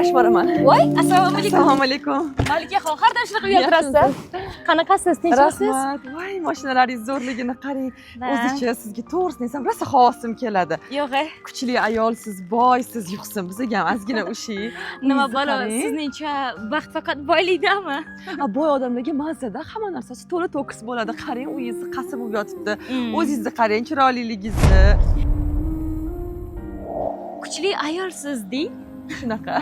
Yugurish boraman. Voy, assalomu alaykum. Assalomu alaykum. Malikaxon, har doim shunaqa uyaltirasiz. Qanaqasiz, tinchmisiz? Rahmat. Voy, mashinalaringiz zo'rligini qarang. Da. O'zicha sizga to'g'risini desam, rosa havosim keladi. Yo'q, Kuchli ayolsiz, boysiz, yuqsin. Bizga ham ozgina o'shi. nima balo, sizningcha baxt faqat boylikdami? Boy odamlarga mazada hamma narsasi to'la to'kis bo'ladi. Qarang, uyingiz qasr bo'lib yotibdi. O'zingizni qarang, chiroyliligingizni. Kuchli ayolsiz deng. Shunaqa.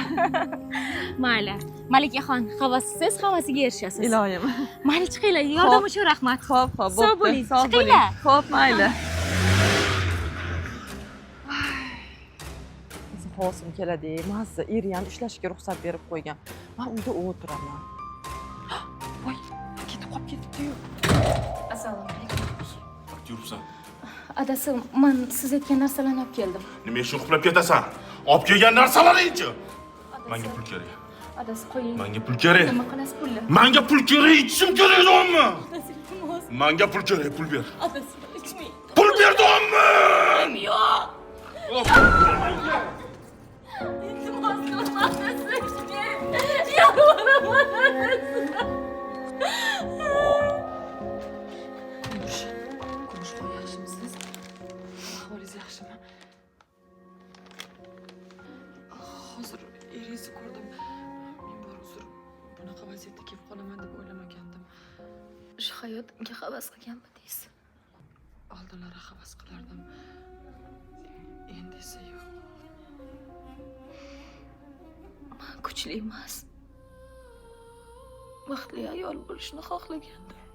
Mayli. Malikaxon, havassiz, hammasiga erishasiz. Iloyim. Mayli, chiqinglar, yordam uchun rahmat. Xo'p, Sog' bo'pti. bo'ling, Sog' chiqinglar. Xo'p, mayli. Havosim keladi. Mazza eri ham ishlashga ruxsat berib qo'ygan. Men uyda o'tiraman. Voy, ketib qolib ketibdi-yu. Assalomu alaykum. Qayerga yuribsan? Adasi, men siz aytgan narsalarni olib keldim. Nima ishni uxlab ketasan? Olib kelgan narsalaringchi? Menga pul kerak. Adasi, qo'ying. Menga pul kerak. Nima qilasiz pulni? Menga pul kerak, ichishim kerak dommi? Adasi, iltimos. Menga pul kerak, pul ber. Adasi, ichmang. Pul ber dommi? Yo'q. Iltimos qilmang, adasi, ichmang. Yolvoraman, adasi. Kumushboy, yaxshimisiz? Ahvolingiz yaxshimi? Hozir eringizni ko'rdim. Men bor uzr, bunaqa vaziyatda kelib qolaman deb o'ylamagandim. Shu hayotimga havas qilganmidingiz? Oldinlari havas qilardim. Endi esa yo'q. Men kuchli emas. Baxtli ayol bo'lishni xohlagandim.